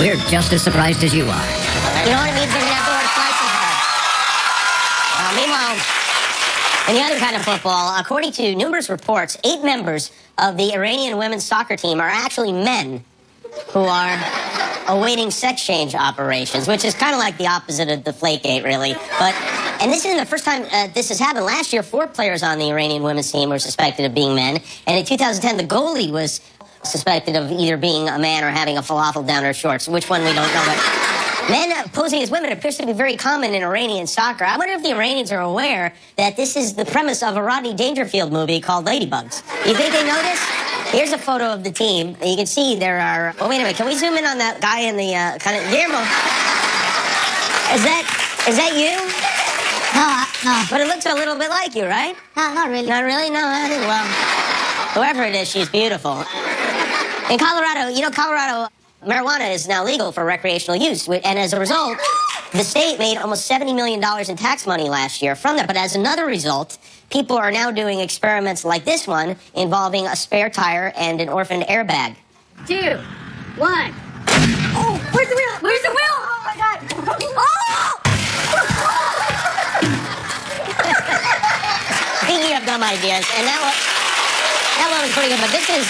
We're just as surprised as you are. You know what it means? They're going to have to work twice as hard. Meanwhile, in the other kind of football, according to numerous reports, 8 members of the Iranian women's soccer team are actually men who are awaiting sex change operations, which is kind of like the opposite of the Deflategate, really. And this isn't the first time this has happened. Last year, 4 players on the Iranian women's team were suspected of being men. And in 2010, the goalie was suspected of either being a man or having a falafel down her shorts. Which one, we don't know. But men posing as women appears to be very common in Iranian soccer. I wonder if the Iranians are aware that this is the premise of a Rodney Dangerfield movie called Ladybugs. You think they know this? Here's a photo of the team. You can see there are... Oh, wait a minute. Can we zoom in on that guy in the kind of... Guillermo. Is that you? No. But it looks a little bit like you, right? No, not really. Not really? No, I think, well... Whoever it is, she's beautiful. In Colorado, Colorado, marijuana is now legal for recreational use. And as a result, the state made almost $70 million in tax money last year from that. But as another result, people are now doing experiments like this one involving a spare tire and an orphaned airbag. 2, 1. Oh, where's the wheel? Where's the wheel? Oh, my God. Oh! Speaking of dumb ideas, and that one was pretty good, but this is...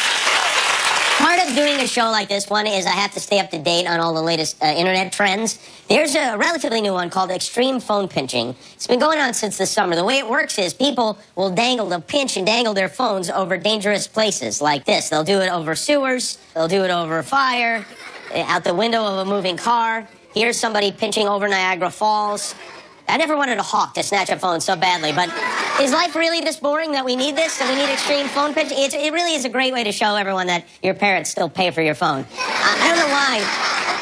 Part of doing a show like this one is I have to stay up to date on all the latest internet trends. There's a relatively new one called extreme phone pinching. It's been going on since the summer. The way it works is people will they'll pinch and dangle their phones over dangerous places like this. They'll do it over sewers. They'll do it over fire, out the window of a moving car. Here's somebody pinching over Niagara Falls. I never wanted a hawk to snatch a phone so badly, but is life really this boring that we need this? That we need extreme phone pinching? It really is a great way to show everyone that your parents still pay for your phone. I don't know why.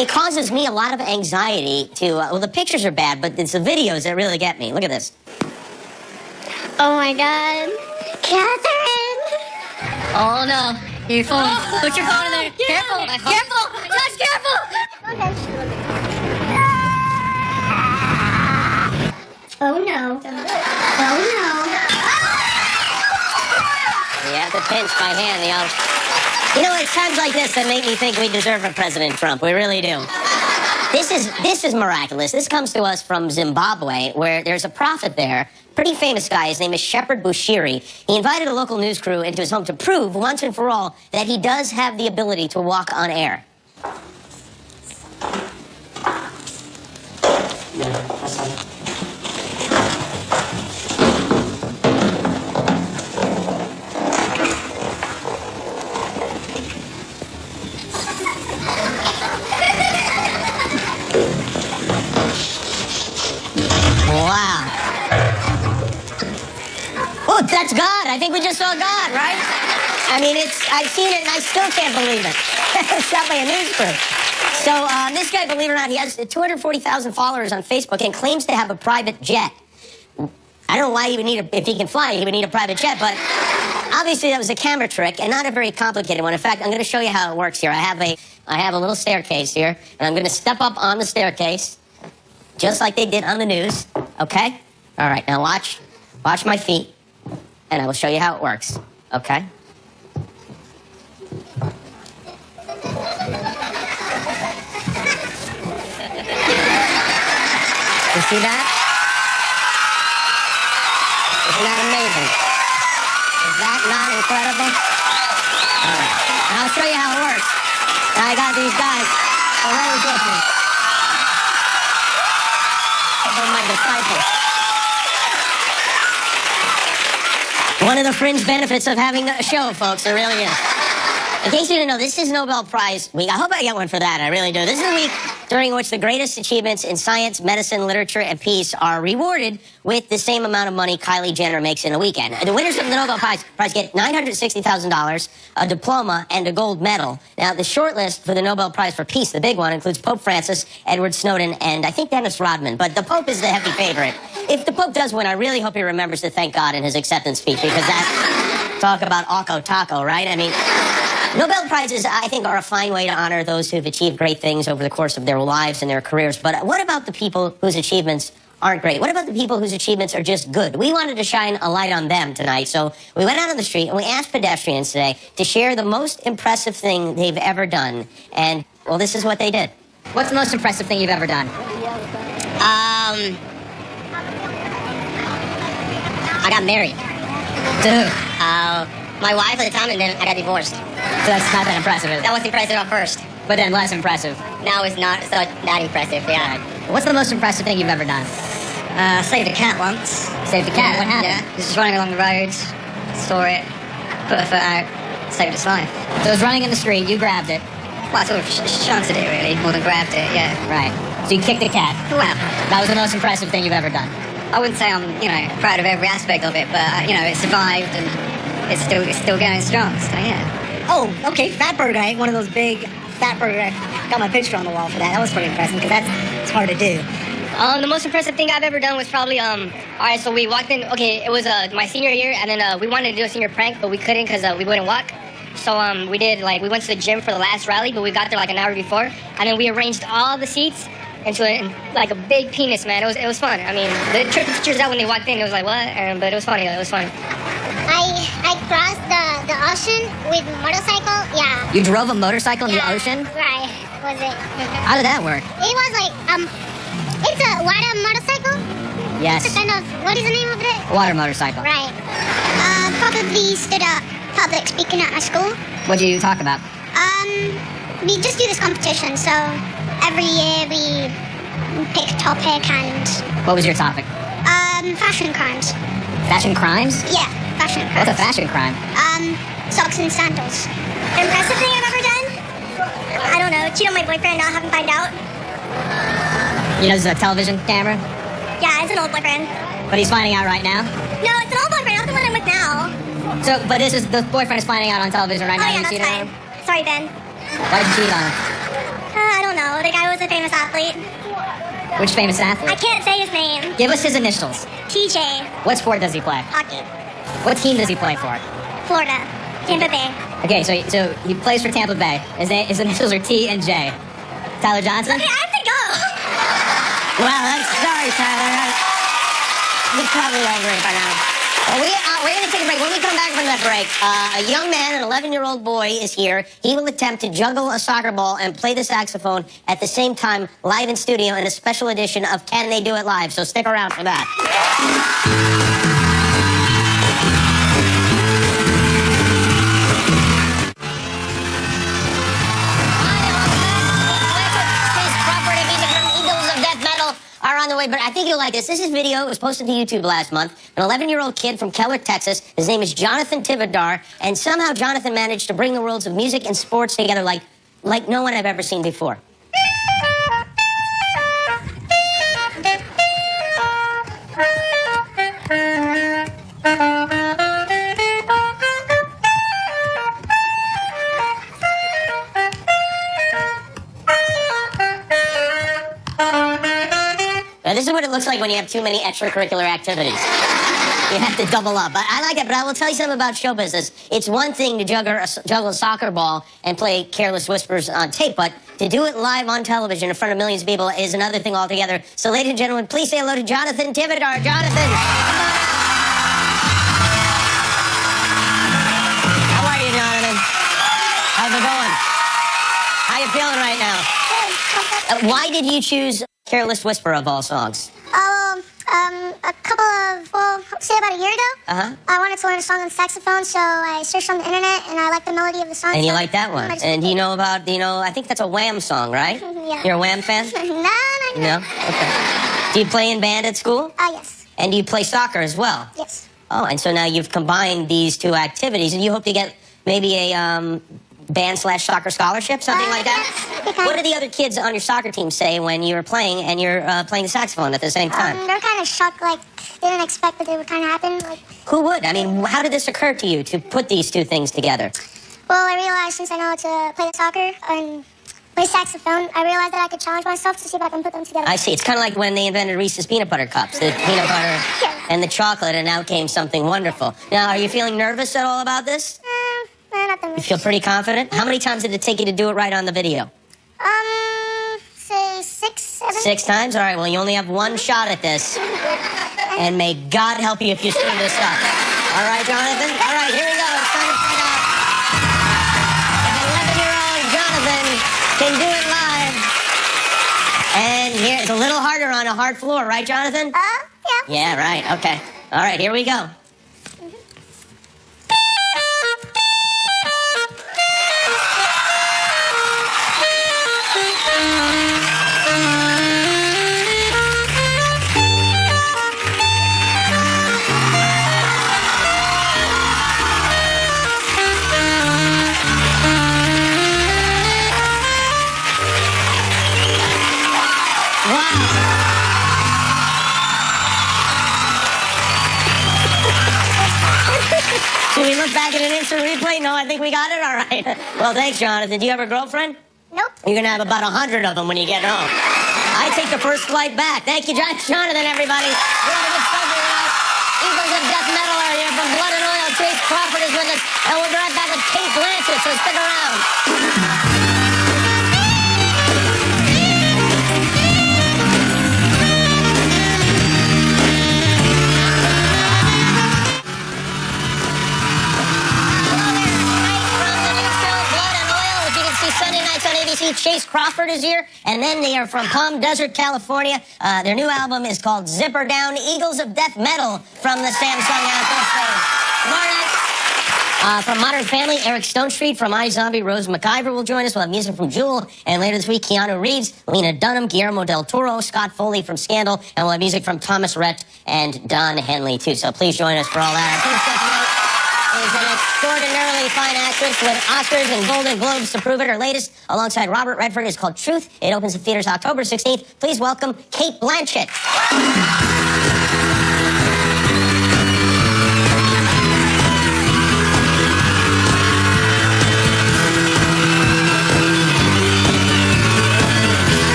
It causes me a lot of anxiety to... well, the pictures are bad, but it's the videos that really get me. Look at this. Oh, my God. Catherine! Oh, no. Your phone. Put your phone in there. Careful. Careful. Josh, careful. Oh, no. Oh, no. You have to pinch by hand, You know, it's times like this that make me think we deserve a President Trump. We really do. This is miraculous. This comes to us from Zimbabwe, where there's a prophet there, pretty famous guy. His name is Shepherd Bushiri. He invited a local news crew into his home to prove once and for all that he does have the ability to walk on air. Wow. Oh, that's God. I think we just saw God, right? I mean, I've seen it and I still can't believe it. It's shot by a news crew. So this guy, believe it or not, he has 240,000 followers on Facebook and claims to have a private jet. I don't know why he would need if he can fly, he would need a private jet, but obviously that was a camera trick and not a very complicated one. In fact, I'm going to show you how it works here. I have a little staircase here, and I'm going to step up on the staircase, just like they did on the news, okay? All right, now watch my feet, and I will show you how it works, okay? You see that? Isn't that amazing? Is that not incredible? All right, and I'll show you how it works. Now I got these guys already with me. They're my disciples. One of the fringe benefits of having a show, folks, it really is. In case you didn't know, this is Nobel Prize week. I hope I get one for that, I really do. This is the week during which the greatest achievements in science, medicine, literature, and peace are rewarded with the same amount of money Kylie Jenner makes in a weekend. The winners of the Nobel Prize get $960,000, a diploma, and a gold medal. Now, the short list for the Nobel Prize for Peace, the big one, includes Pope Francis, Edward Snowden, and I think Dennis Rodman. But the Pope is the heavy favorite. If the Pope does win, I really hope he remembers to thank God in his acceptance speech, because that, talk about Oco Taco, right? I mean, Nobel Prizes, I think, are a fine way to honor those who've achieved great things over the course of their lives and their careers. But what about the people whose achievements aren't great? What about the people whose achievements are just good? We wanted to shine a light on them tonight, so we went out on the street and we asked pedestrians today to share the most impressive thing they've ever done. And, well, this is what they did. What's the most impressive thing you've ever done? I got married. To who? My wife at the time, and then I got divorced. So that's not that impressive, is it? That was impressive at first. But then less impressive. Now it's not so that impressive, yeah. What's the most impressive thing you've ever done? Saved a cat once. Saved a cat? What happened? Yeah, just running along the road, saw it, put a foot out, saved its life. So it was running in the street, you grabbed it. Well, I sort of shunted it, really, more than grabbed it, yeah. Right. So you kicked the cat. Well, That was the most impressive thing you've ever done. I wouldn't say I'm, proud of every aspect of it, but, it survived and it's still going strong, so yeah. Oh, okay, Fat Burger. I ate one of those big Fat Burger. I got my picture on the wall for that. That was pretty impressive because it's hard to do. The most impressive thing I've ever done was probably, alright, so we walked in, okay, it was my senior year, and then we wanted to do a senior prank, but we couldn't because we wouldn't walk. So we went to the gym for the last rally, but we got there like an hour before, and then we arranged all the seats into a big penis, man. It was fun. I mean, the tripped the teachers out when they walked in. It was like, what? But it was funny. It was fun. I crossed the ocean with motorcycle. Yeah. You drove a motorcycle in the ocean? Right. Was it? How did that work? It was like it's a water motorcycle. Yes. It's a kind of what is the name of it? Water motorcycle. Right. Probably stood up public speaking at my school. What did you talk about? We just do this competition. So every year we pick a topic and What was your topic? fashion crimes. Fashion crimes? Yeah, fashion crimes. What's a fashion crime? Socks and sandals. Impressive thing I've ever done? I don't know. Cheat on my boyfriend, not have him find out. You know, this is a television camera, Yeah, it's an old boyfriend. but he's finding out right now. No, it's an old boyfriend, not the one I'm with now. So, but the boyfriend is finding out on television right Oh now. yeah, You that's cheated on fine. him? Sorry, Ben. Why'd you cheat on him? I don't know. The guy was a famous athlete. Which famous I athlete? can't say his name. Give us his initials. TJ. What sport does he play? Hockey. What team does he play for? Florida. Tampa Bay. Okay, so he plays for Tampa Bay. His initials are T and J. Tyler Johnson? Okay, I have to go. Well, I'm sorry, Tyler. He's probably over it by now. We're going to take a break. When we come back from that break, a young man, an 11-year-old boy, is here. He will attempt to juggle a soccer ball and play the saxophone at the same time, live in studio in a special edition of Can They Do It Live? So stick around for that. Are on the way, but I think you'll like this. This is video. It was posted to YouTube last month. An 11-year-old kid from Keller, Texas. His name is Jonathan Tividar, and somehow Jonathan managed to bring the worlds of music and sports together like no one I've ever seen before. Now, this is what it looks like when you have too many extracurricular activities. You have to double up. I like it, but I will tell you something about show business. It's one thing to juggle a soccer ball and play Careless Whispers on tape, but to do it live on television in front of millions of people is another thing altogether. So, ladies and gentlemen, please say hello to Jonathan Tividar. Jonathan, come on out. How are you, Jonathan? How's it going? How you feeling right now? Why did you choose Careless Whisper of all songs? Say about a year ago. Uh-huh. I wanted to learn a song on saxophone, so I searced on the internet, and I liked the melody of the song. And you so like that one? I just And picked you it. know about, I think that's a Wham song, right? Yeah. You're a Wham fan? No. Okay. Do you play in band at school? Yes. And do you play soccer as well? Yes. Oh, and so now you've combined these two activities, and you hope to get maybe a band/soccer scholarship, something like that? Yes. Okay. What do the other kids on your soccer team say when you're playing and you're playing the saxophone at the same time? They're kind of shocked, like, they didn't expect that it would kind of happen. Like, Who would? I mean, how did this occur to you to put these two things together? well, I realized since I know how to play the soccer and play saxophone, I realized that I could challenge myself to see if I can put them together. I see. It's kind of like when they invented Reese's peanut butter cups, the peanut butter and the chocolate, and out came something wonderful. Now, are you feeling nervous at all about this? Not that You much. feel pretty confident? How many times did it take you to do it right on the video? Say 6, 7. 6 times? All right, well, you only have one shot at this. And may God help you if you screw this up. All right, Jonathan? All right, here we go. It's time to find out if 11-year-old Jonathan can do it live And here, it's a little harder on a hard floor, right, Jonathan? Yeah. Yeah, right. Okay. All right, here we go. Should we look back at an instant replay? No, I think we got it. All right. Well, thanks, Jonathan. Do you have a girlfriend? Nope. You're going to have about 100 of them when you get home. I take the first flight back. Thank you, Jonathan, everybody. We're having a good stuff here tonight. Eagles of Death Metal are here from Blood and Oil. Chase Crawford is with us. And we'll be right back with Kate Blanchett, so stick around. Sunday nights on ABC. Chase Crawford is here, and then they are from Palm Desert, California. Their new album is called Zipper Down, Eagles of Death Metal from the Samsung Outdoor Stage. Tomorrow night, from Modern Family, Eric Stonestreet. From iZombie, Rose McIver will join us. We'll have music from Jewel, and later this week, Keanu Reeves, Lena Dunham, Guillermo del Toro, Scott Foley from Scandal, and we'll have music from Thomas Rhett and Don Henley, too. So please join us for all that. Is an extraordinarily fine actress with Oscars and Golden Globes to prove it. Her latest, alongside Robert Redford, is called Truth. It opens in theaters October 16th. Please welcome Kate Blanchett.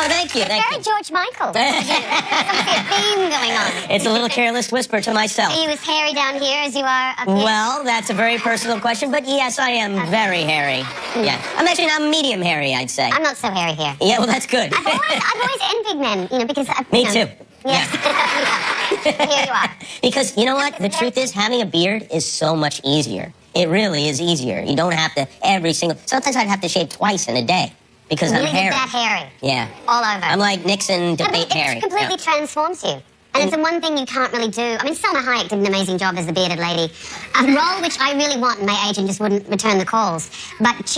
Thank you. Very George Michael. There's a theme going on. It's a little careless whisper to myself. Are you as hairy down here as you are up here? Well, that's a very personal question, but yes, I am very hairy. Yeah, I'm medium hairy, I'd say. I'm not so hairy here. Yeah, well, that's good. I've always envied men, because... Me too. Yes. Yeah. Here you are. Because you know what? The truth is, having a beard is so much easier. It really is easier. You don't have to sometimes I'd have to shave twice in a day. Because I'm hairy. That hairy. Yeah. All over. I'm like Nixon debate hairy. It completely transforms you. And it's the one thing you can't really do. I mean, Selma Hayek did an amazing job as the bearded lady. A role which I really want, and my agent just wouldn't return the calls. But but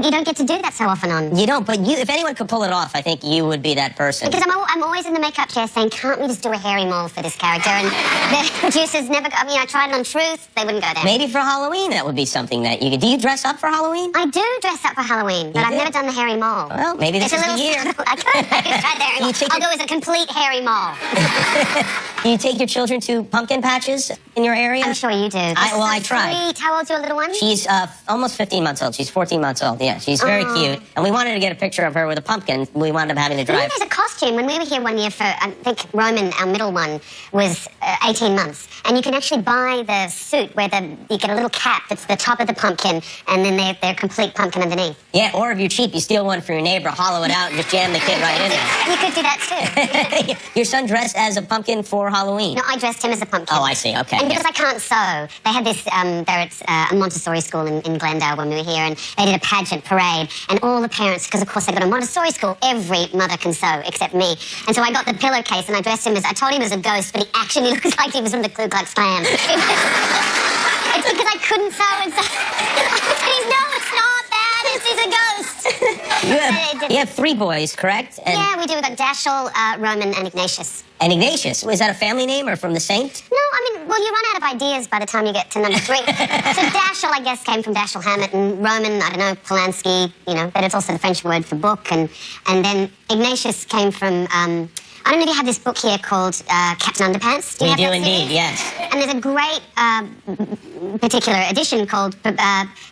you don't get to do that so often on. You don't, but if anyone could pull it off, I think you would be that person. Because I'm always in the makeup chair saying, can't we just do a hairy mole for this character? And the producers never, I tried it on Truth, they wouldn't go there. Maybe for Halloween that would be something that you could. Do you dress up for Halloween? I do dress up for Halloween, but I've never done the hairy mole. Well, maybe this is the year. I could try the hairy mole. I'll go as a complete hairy mole. You take your children to pumpkin patches in your area? I'm sure you do. I try. Sweet. How old's your little one? She's almost 15 months old. She's 14 months old. Yeah, she's very cute. And we wanted to get a picture of her with a pumpkin. We wound up having to drive. There's a costume. When we were here one year for, I think Roman, our middle one, was 18 months. And you can actually buy the suit where you get a little cap that's the top of the pumpkin, and then they're complete pumpkin underneath. Yeah, or if you're cheap, you steal one from your neighbor, hollow it out, and just jam the kid right in there. You could do that too. Your son dressed as a pumpkin for Halloween? No, I dressed him as a pumpkin. Oh, I see. Okay. And because I can't sew, they had this, they're at a Montessori school in Glendale when we were here, and they did a pageant parade, and all the parents, because of course they got a Montessori school, every mother can sew except me. And so I got the pillowcase and I dressed him I told him he was a ghost, but he actually looks like he was from the Ku Klux Klan. It's because I couldn't sew and so... No, it's not that, he's a ghost. You have 3 boys, correct? And yeah, we do. We've got Dashiell, Roman, and Ignatius. And Ignatius, is that a family name or from the saint? No, well, you run out of ideas by the time you get to number 3. So Dashiell, I guess, came from Dashiell Hammett, and Roman, I don't know, Polanski, but it's also the French word for book, and then Ignatius came from... I don't know if you have this book here called Captain Underpants. We do indeed, yes. And there's a great particular edition called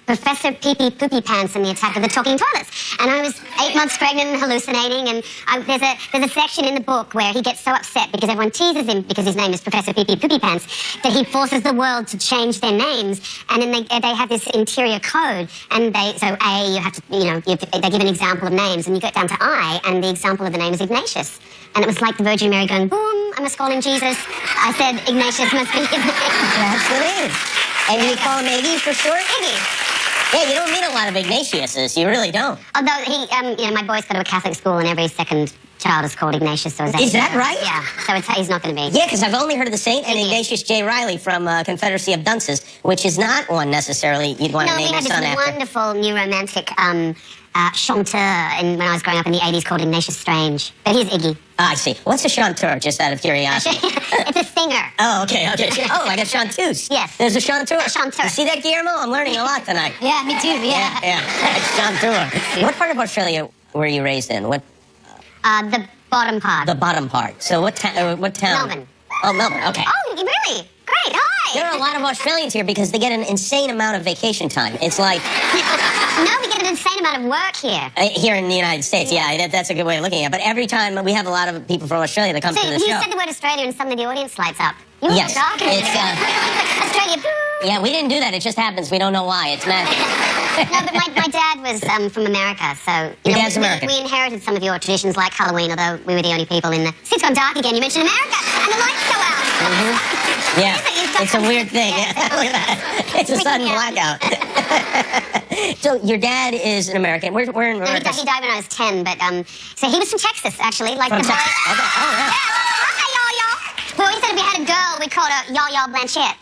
Professor Pee-Pee Poopy Pants and the Attack of the Talking Toilets. And I was 8 months pregnant and hallucinating, and there's a section in the book where he gets so upset because everyone teases him because his name is Professor Pee-Pee Poopy Pants that he forces the world to change their names. And then they have this interior code, and so A, you have to, they give an example of names, and you get down to I, and the example of the name is Ignatius. And it was like the Virgin Mary going, boom, I must call him Jesus. I said, Ignatius must be his name. That's what it is. And you call him Iggy for short? Iggy. Yeah, you don't meet a lot of Ignatiuses. You really don't. Although my boys go to a Catholic school, and every second child is called Ignatius. So Is that right? Yeah. So he's not going to be. Yeah, because I've only heard of the saint and Yeah. Ignatius J. Riley from Confederacy of Dunces, which is not one necessarily you'd want to No, we name had your this son after. wonderful new romantic chanteur when I was growing up in the 80s called Ignatius Strange. But he's Iggy. I see. What's a chanteur, just out of curiosity? It's a singer. Oh, okay. Oh, like a chanteuse. Yes. There's a chanteur. A chanteur. You see that, Guillermo? I'm learning a lot tonight. Yeah, me too, Yeah. Chanteur. What part of Australia were you raised in? What? The bottom part. The bottom part. So what town? Melbourne. Oh, Melbourne. Okay. Oh, really? Great, hi. There are a lot of Australians here because they get an insane amount of vacation time. It's like No, we get an insane amount of work here. here in the United States. Yeah, that's a good way of looking at it. But every time we have a lot of people from Australia that come So to the you show. said the word Australia and suddenly the audience lights up. You were Yes, dark. it's, Australia. Yeah, we didn't do that. It just happens. We don't know why. It's magic. No, but my dad was from America, so Your dad's American. We inherited some of your traditions like Halloween, although we were the only people in the. See, it's gone dark again. You mentioned America, and the lights go out. Yeah, You've got it's a some- weird thing. Yeah. Look at that. It's a sudden Yeah. blackout. So your dad is an American. We're in No, America. he died when I was 10, but so he was from Texas, actually, like From the boy. Texas. Okay. Oh, yeah. Hi, y'all. We always said if we had a girl, we called her Y'all Blanchette.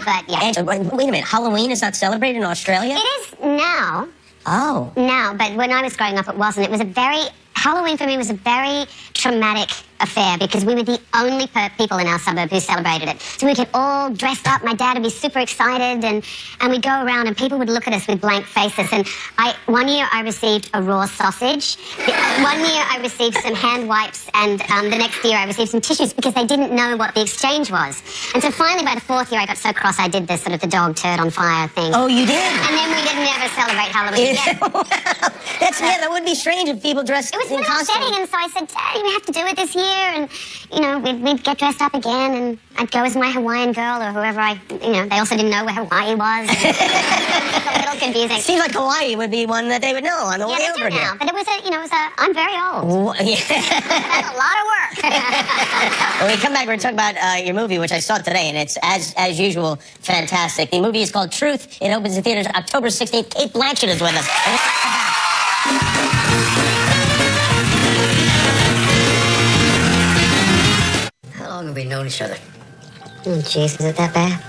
But yeah, And, wait a minute. Halloween is not celebrated in Australia? it is now. Oh. Now, but when I was growing up, it wasn't. It was Halloween for me was a very traumatic affair because we were the only people in our suburb who celebrated it. So we'd get all dressed up. My dad would be super excited, and we'd go around, and people would look at us with blank faces. And one year I received a raw sausage. One year I received some hand wipes, and the next year I received some tissues because they didn't know what the exchange was. And so finally, by the fourth year, I got so cross I did this sort of the dog turd on fire thing. Oh, you did? And then we didn't ever celebrate Halloween again. Wow. That would be strange if people dressed It was in really costume. upsetting, and so I said, Daddy, we have to do it this year. And, we'd get dressed up again, and I'd go as my Hawaiian girl or whoever they also didn't know where Hawaii was. It's a little confusing. Seems like Hawaii would be one that they would know on the Yeah, way they over do here. now, but it was I'm very old. Yeah. That's a lot of work. When we come back, we're going to talk about your movie, which I saw today, and it's, as usual, fantastic. The movie is called Truth. It opens in theaters October 16th. Kate Blanchett is with us. How long have we known each other? Oh, jeez, is it that bad?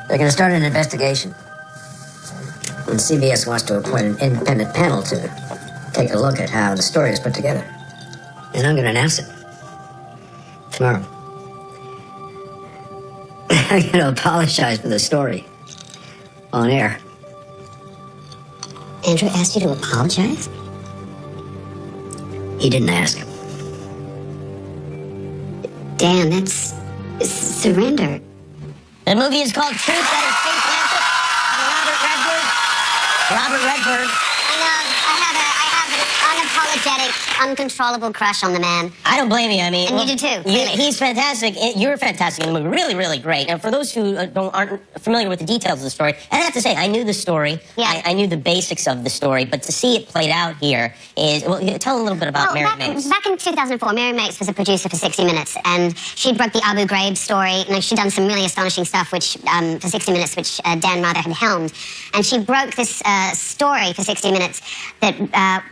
They're going to start an investigation. And CBS wants to appoint an independent panel to take a look at how the story is put together. And I'm going to announce it tomorrow. I'm going to apologize for the story on air. Andrew asked you to apologize? He didn't ask. Damn, that's surrender. The movie is called Truth. That is Kate Blanchett and Robert Redford. I have an unapologetic, uncontrollable crush on the man. I don't blame you. I mean, And you do too, clearly. He's fantastic. You're fantastic in the movie. Really, really great. And for those who aren't familiar with the details of the story, I have to say, I knew the story. Yeah. I knew the basics of the story, but to see it played out here is. Well, tell a little bit about Mary Mapes. Back in 2004, Mary Mapes was a producer for 60 Minutes, and she broke the Abu Ghraib story. She'd done some really astonishing stuff, which for 60 Minutes, which Dan Rather had helmed, and she broke this story for 60 Minutes that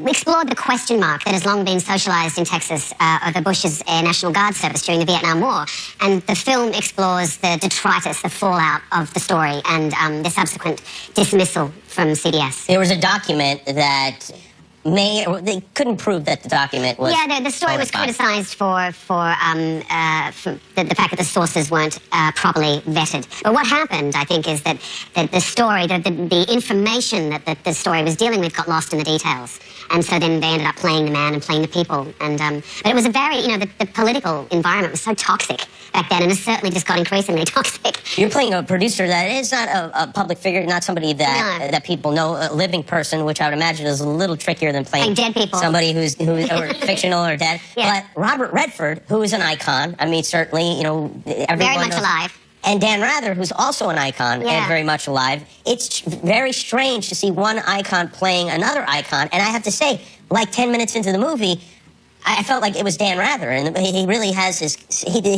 explored the question mark that has long been socialized in Texas of the Bush's Air National Guard service during the Vietnam War, and the film explores the detritus, the fallout of the story, and the subsequent dismissal from CBS. There was a document that they couldn't prove that the document was. Yeah, the story was falsified. criticised for the fact that the sources weren't properly vetted. But what happened, I think, is that the story, the information that the story was dealing with got lost in the details. And so then they ended up playing the man and playing the people. And but it was a very, the political environment was so toxic back then, and it's certainly just got increasingly toxic. You're playing a producer that is not a public figure, not somebody that people know, a living person, which I would imagine is a little trickier than playing Like dead people. somebody who's or fictional or dead. Yeah. But Robert Redford, who is an icon, I mean, certainly, everyone Very much knows. alive. And Dan Rather, who's also an icon Yeah. and very much alive. It's very strange to see one icon playing another icon. And I have to say, like 10 minutes into the movie, I felt like it was Dan Rather, and he really has he's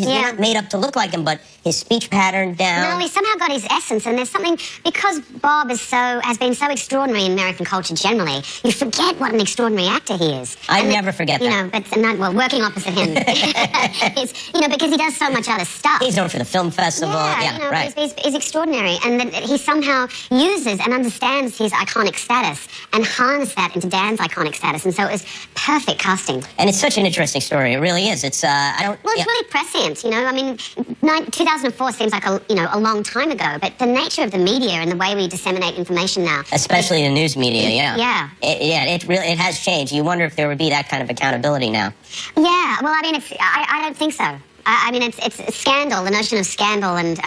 not made up to look like him, but his speech pattern down. No, he somehow got his essence, and there's something, because Bob has been so extraordinary in American culture generally, you forget what an extraordinary actor he is. I never forget that. You know, but well, working opposite him, because he does so much other stuff. He's known for the film festival. Yeah, right. He's extraordinary, and that he somehow uses and understands his iconic status and harness that into Dan's iconic status, and so it was perfect casting. And it's such an interesting story. It really is. It's Well, it's really prescient, you know. I mean, 2004 seems like a long time ago, but the nature of the media and the way we disseminate information now, especially the news media, yeah, it has changed. You wonder if there would be that kind of accountability now. Yeah, well, I mean, I don't think so. I mean, it's a scandal, the notion of scandal, and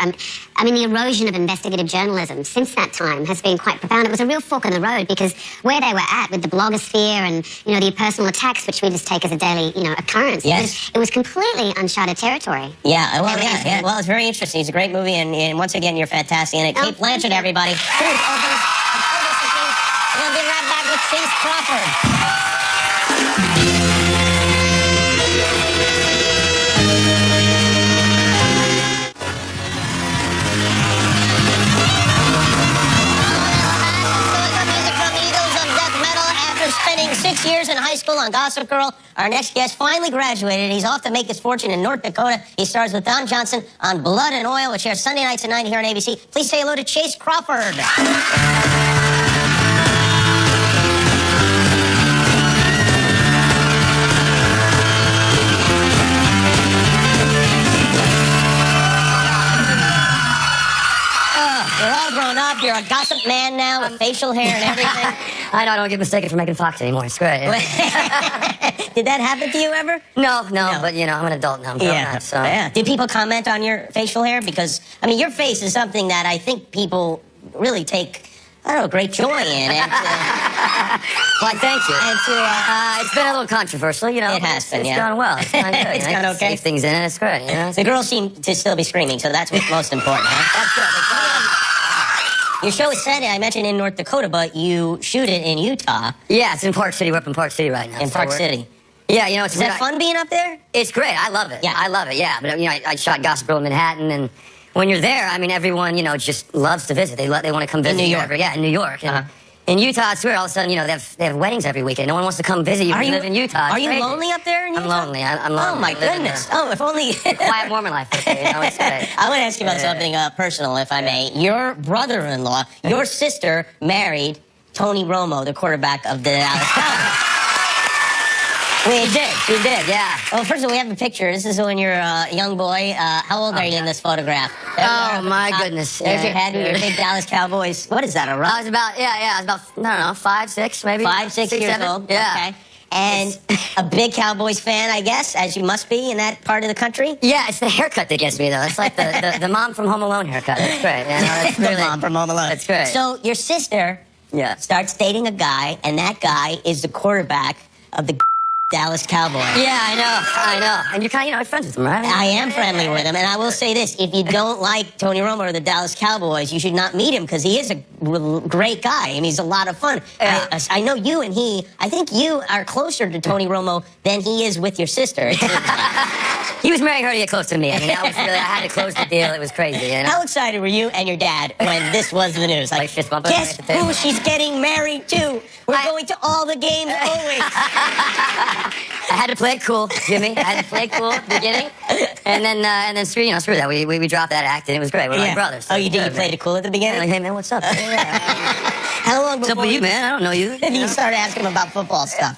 I mean, the erosion of investigative journalism since that time has been quite profound. It was a real fork in the road, because where they were at with the blogosphere and, you know, the personal attacks, which we just take as a daily, you know, occurrence. Yes. It was completely uncharted territory. Yeah, well, yeah. Well, it's very interesting. It's a great movie, and once again, you're fantastic in it. Kate Blanchett, everybody. We'll be right back with Chase Crawford. Spending 6 years in high school on Gossip Girl, our next guest finally graduated. He's off to make his fortune in North Dakota. He stars with Don Johnson on Blood and Oil, which airs Sunday nights at 9 here on ABC. Please say hello to Chase Crawford. You're all grown up. You're a gossip man now with facial hair and everything. I don't get mistaken for making Fox anymore. It's great. Did that happen to you ever? No, but you know, I'm an adult now. I'm grown up, so. Yeah. Did people comment on your facial hair? Because, I mean, your face is something that I think people really take, I don't know, great joy in. And, well, thank you. And it's been a little controversial, you know. It has been, It's gone well. It's gone good. It's gone okay. Save things in it. It's great, you know. The girls seem to still be screaming, so that's what's most important, huh? That's good. Your show is set, I mentioned, in North Dakota, but you shoot it in Utah. Yeah, it's in Park City. We're up in Park City right now. In Park City. Yeah, you know, is that fun being up there? It's great. I love it. Yeah, I love it. Yeah, but you know, I shot Gossip Girl in Manhattan, and when you're there, I mean, everyone, you know, just loves to visit. They want to come visit in New York. in New York. And in Utah, it's weird. All of a sudden, you know, they have weddings every weekend. No one wants to come visit you. Live in Utah. Are you lonely up there in Utah? I'm lonely. I'm lonely. Oh my goodness. Oh, if only quiet Mormon life. You know, it's great. I want to ask you about something personal, if I may. Your brother-in-law, your sister, married Tony Romo, the quarterback of the Dallas Cowboys. She did, yeah. Well, first of all, we have a picture. This is when you're a young boy. How old are you in this photograph? Oh, my goodness. There's your head and your big Dallas Cowboys. What is that, a rock? I was about, I was about, I don't know, 5, 6, maybe. 5, 6 years 7. old. Yeah. Okay. And a big Cowboys fan, I guess, as you must be in that part of the country? Yeah, it's the haircut that gets me, though. It's like the mom from Home Alone haircut. It's great. You know, it's really, the mom from Home Alone. It's great. So your sister starts dating a guy, and that guy is the quarterback of the Dallas Cowboys. Yeah, I know. And you're kind of, you know, friends with him, right? I am friendly with him, and I will say this. If you don't like Tony Romo or the Dallas Cowboys, you should not meet him, because he is a great guy. I mean, he's a lot of fun. Yeah. I know you and I think you are closer to Tony Romo than he is with your sister. He was marrying her to get close to me. I mean, that was really, I had to close the deal. It was crazy, you know? How excited were you and your dad when this was the news? Like fist bumping. Guess who she's getting married to? We're going to all the games always. I had to play it cool, Jimmy. I had to play it cool at the beginning. And then screw that. We dropped that act, and it was great. We're like brothers. So you did? You played it cool at the beginning? Like, hey, man, what's up? How long before what's up with you, man? I don't know you. And you started asking him about football stuff.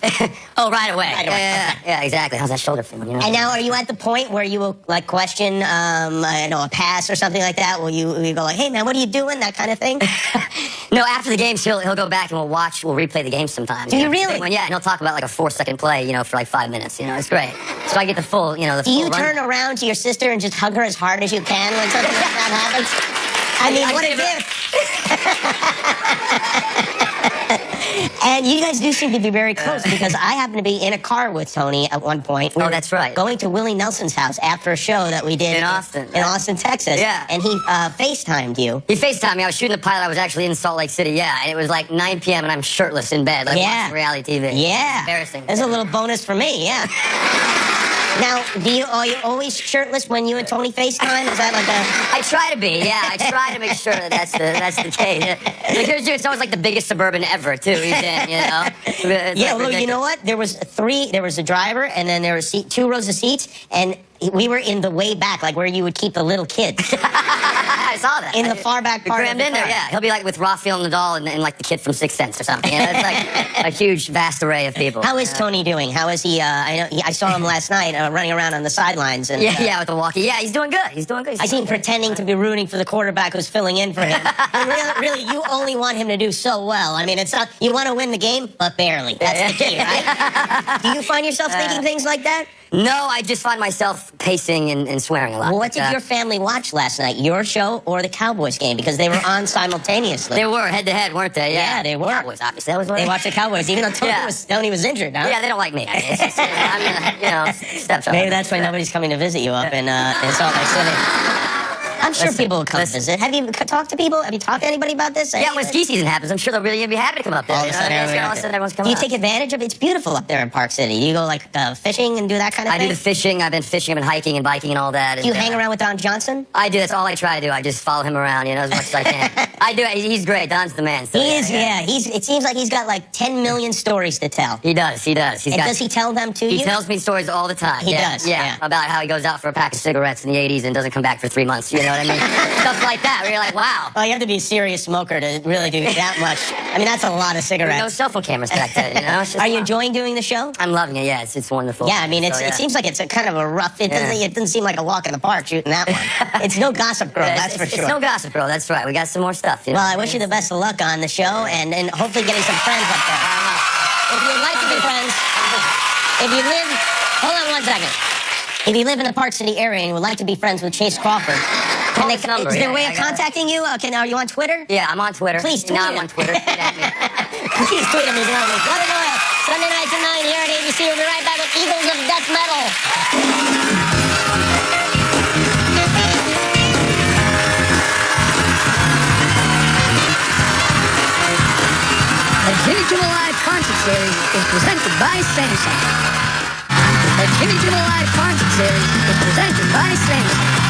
Oh, right away. Yeah, exactly. How's that shoulder feeling? You know? And now, are you at the point where you will like question, I know, a pass or something like that? Will you go like, hey, man, what are you doing? That kind of thing? No, after the games, he'll go back and we'll replay the game sometimes. Do you really? Yeah, and he'll talk about like a 4-second play, you know, for like 5 minutes. You know, it's great. So I get the full, you know, Do you turn around to your sister and just hug her as hard as you can when something like that happens? I mean, what a gift. And you guys do seem to be very close because I happened to be in a car with Tony at one point. We Oh, were that's right. Going to Willie Nelson's house after a show that we did In Austin. in Austin, Texas. Yeah. And he FaceTimed you. He FaceTimed me. I was shooting the pilot. I was actually in Salt Lake City. Yeah, and it was like 9 p.m. and I'm shirtless in bed, like Yeah. watching reality TV. Yeah. Embarrassing. That's a little bonus for me, yeah. Now, are you always shirtless when you and Tony FaceTime? Is that like a... I try to be, yeah. I try to make sure that that's the case. Like, it's always like the biggest Suburban ever, too. He's in, you know? It's Yeah, like well, you ridiculous. know what? There was a driver, and then there was 2 rows of seats, and we were in the way back, like where you would keep the little kids. I saw that. In the far back We part of crammed the in there, car. yeah. He'll be like with Rafael Nadal and like the kid from Sixth Sense or something. You know, it's like a huge, vast array of people. How is Tony doing? How is he? I saw him last night running around on the sidelines. And, Yeah, with the walkie. Yeah, he's doing good. He's doing good. I see him pretending to be rooting for the quarterback who's filling in for him. And really, you only want him to do so well. I mean, it's not, you want to win the game, but barely. That's the key, right? Do you find yourself thinking things like that? No, I just find myself pacing and swearing a lot. Well, what did your family watch last night? Your show or the Cowboys game? Because they were on simultaneously. They were head to head, weren't they? Yeah, they were. Cowboys, obviously. That was what They watched the Cowboys, even though Tony was injured, huh? Yeah, they don't like me. I mean, it's just, I'm steps up. Maybe that's why nobody's coming to visit you up in Salt Lake City. I'm sure people will come visit. Have you talked to people? Have you talked to anybody about this? Yeah, when ski season happens, I'm sure they'll really be happy to come up there. All of a sudden, everyone's do coming you up. take advantage of it? It's beautiful up there in Park City. You go like fishing and do that kind of I thing? do the fishing. I've been fishing. I've been hiking and biking and all that. Do you and, hang around with Don Johnson? I do. That's all I try to do. I just follow him around, as much as I can. I do. He's great. Don's the man. So, He is, yeah. It seems like he's got like 10 million stories to tell. He does. He does. And does he tell them to you? He tells me stories all the time. He yeah, does, Yeah, yeah. about how he goes out for a pack of cigarettes in the 80s and doesn't come back for 3 months. You know what I mean? Stuff like that. Where you're like, wow. Well, you have to be a serious smoker to really do that much. I mean, that's a lot of There cigarettes. were no cell phone cameras back then. It's just Are you enjoying doing the show? I'm loving it. Yeah, it's wonderful. Yeah, I mean, So, it seems like it's a kind of a rough. It doesn't seem like a walk in the park shooting that one. It's no Gossip Girl, Yeah, that's for sure. It's no Gossip Girl. That's right. We got some more stuff. Well, I wish you the best of luck on the show and hopefully getting some friends up there. If you'd like to be friends, if you live, hold on one second. If you live in the Park City area and would like to be friends with Chase Crawford, Call this number, is there a yeah, way I of got it. contacting you? Are you on Twitter? Yeah, I'm on Twitter. Please tweet Now I'm him. on Twitter. Please tweet him as well. Love and Oil, Sunday nights at 9 here at ABC. We'll be right back with Eagles of Death Metal. The Jimmy Kimmel Live Concert Series is presented by Samsung. The Jimmy Kimmel Live Concert Series is presented by Samsung.